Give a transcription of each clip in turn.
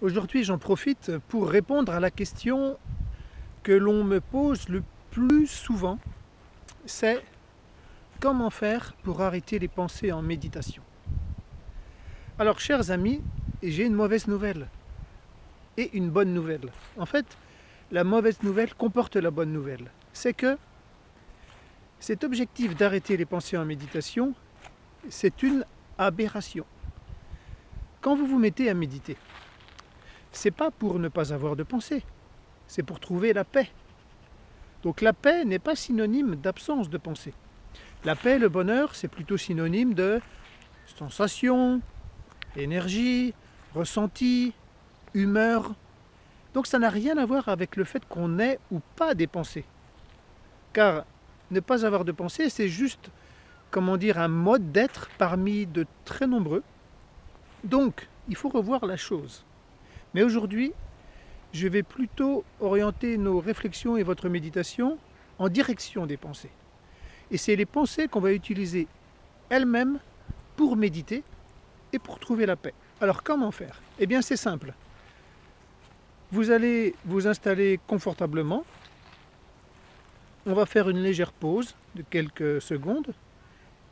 Aujourd'hui, j'en profite pour répondre à la question que l'on me pose le plus souvent, c'est comment faire pour arrêter les pensées en méditation. Alors, chers amis, j'ai une mauvaise nouvelle et une bonne nouvelle. En fait, la mauvaise nouvelle comporte la bonne nouvelle. C'est que cet objectif d'arrêter les pensées en méditation, c'est une aberration. Quand vous vous mettez à méditer, c'est pas pour ne pas avoir de pensée, c'est pour trouver la paix. Donc la paix n'est pas synonyme d'absence de pensée. La paix, le bonheur, c'est plutôt synonyme de sensation, énergie, ressenti, humeur. Donc ça n'a rien à voir avec le fait qu'on ait ou pas des pensées. Car ne pas avoir de pensée, c'est juste, comment dire, un mode d'être parmi de très nombreux. Donc, il faut revoir la chose. Mais aujourd'hui, je vais plutôt orienter nos réflexions et votre méditation en direction des pensées. Et c'est les pensées qu'on va utiliser elles-mêmes pour méditer et pour trouver la paix. Alors comment faire? Eh bien c'est simple. Vous allez vous installer confortablement. On va faire une légère pause de quelques secondes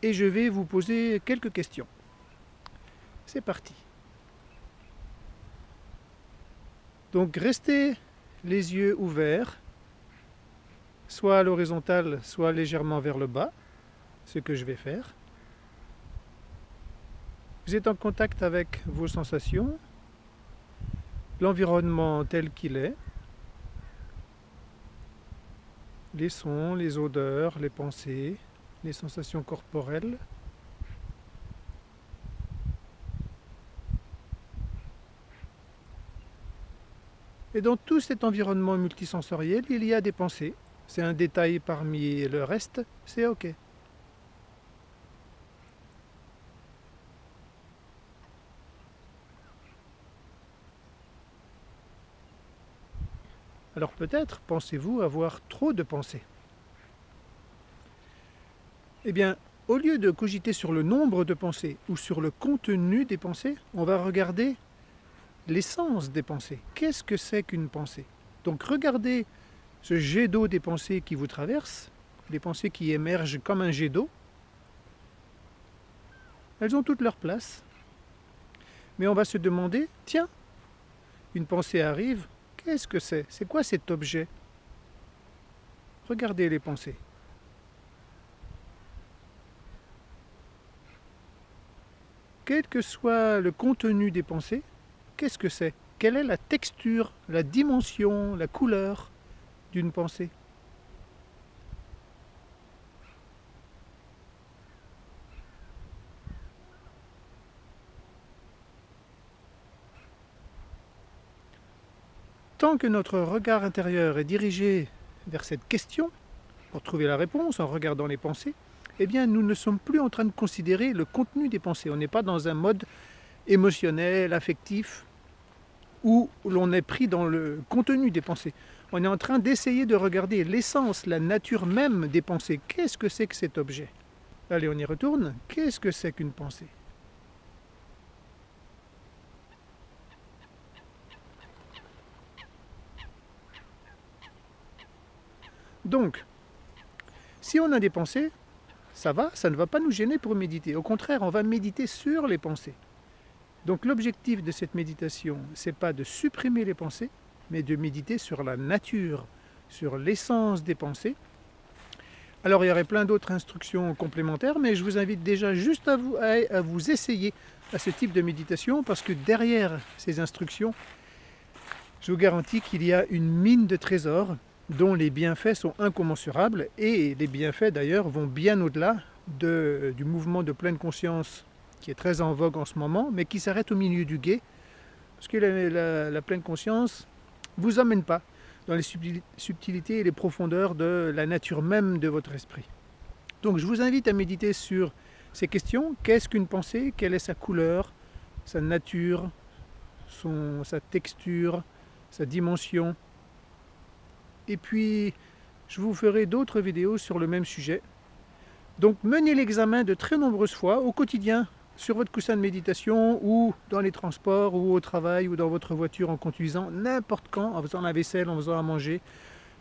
et je vais vous poser quelques questions. C'est parti. Donc restez les yeux ouverts, soit à l'horizontale, soit légèrement vers le bas, ce que je vais faire. Vous êtes en contact avec vos sensations, l'environnement tel qu'il est, les sons, les odeurs, les pensées, les sensations corporelles. Et dans tout cet environnement multisensoriel, il y a des pensées. C'est un détail parmi le reste, c'est OK. Alors peut-être pensez-vous avoir trop de pensées. Eh bien, au lieu de cogiter sur le nombre de pensées ou sur le contenu des pensées, on va regarder l'essence des pensées. Qu'est-ce que c'est qu'une pensée? Donc regardez ce jet d'eau des pensées qui vous traversent, les pensées qui émergent comme un jet d'eau. Elles ont toute leur place. Mais on va se demander, tiens, une pensée arrive, qu'est-ce que c'est? C'est quoi cet objet? Regardez les pensées. Quel que soit le contenu des pensées, qu'est-ce que c'est? Quelle est la texture, la dimension, la couleur d'une pensée? Tant que notre regard intérieur est dirigé vers cette question, pour trouver la réponse en regardant les pensées, eh bien nous ne sommes plus en train de considérer le contenu des pensées. On n'est pas dans un mode émotionnel, affectif, où l'on est pris dans le contenu des pensées. On est en train d'essayer de regarder l'essence, la nature même des pensées. Qu'est-ce que c'est que cet objet? Allez, on y retourne. Qu'est-ce que c'est qu'une pensée? Donc, si on a des pensées, ça ne va pas nous gêner pour méditer. Au contraire, on va méditer sur les pensées. Donc l'objectif de cette méditation, ce n'est pas de supprimer les pensées, mais de méditer sur la nature, sur l'essence des pensées. Alors il y aurait plein d'autres instructions complémentaires, mais je vous invite déjà juste à vous essayer à ce type de méditation, parce que derrière ces instructions, je vous garantis qu'il y a une mine de trésors dont les bienfaits sont incommensurables, et les bienfaits d'ailleurs vont bien au-delà du mouvement de pleine conscience qui est très en vogue en ce moment, mais qui s'arrête au milieu du gué, parce que la pleine conscience ne vous emmène pas dans les subtilités et les profondeurs de la nature même de votre esprit. Donc je vous invite à méditer sur ces questions. Qu'est-ce qu'une pensée? Quelle est sa couleur, sa nature, sa texture, sa dimension? Et puis, je vous ferai d'autres vidéos sur le même sujet. Donc menez l'examen de très nombreuses fois au quotidien sur votre coussin de méditation ou dans les transports ou au travail ou dans votre voiture en conduisant, n'importe quand, en faisant la vaisselle, en faisant à manger,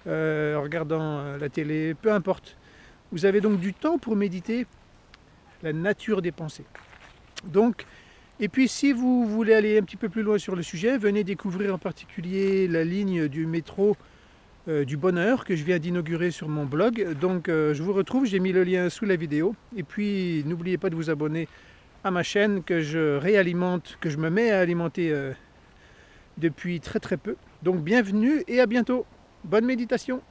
en regardant la télé, peu importe. Vous avez donc du temps pour méditer la nature des pensées. Donc, et puis si vous voulez aller un petit peu plus loin sur le sujet, venez découvrir en particulier la ligne du métro du bonheur que je viens d'inaugurer sur mon blog. Donc je vous retrouve, j'ai mis le lien sous la vidéo. Et puis n'oubliez pas de vous abonner à ma chaîne que je réalimente, que je me mets à alimenter depuis très peu. Donc bienvenue et à bientôt. Bonne méditation.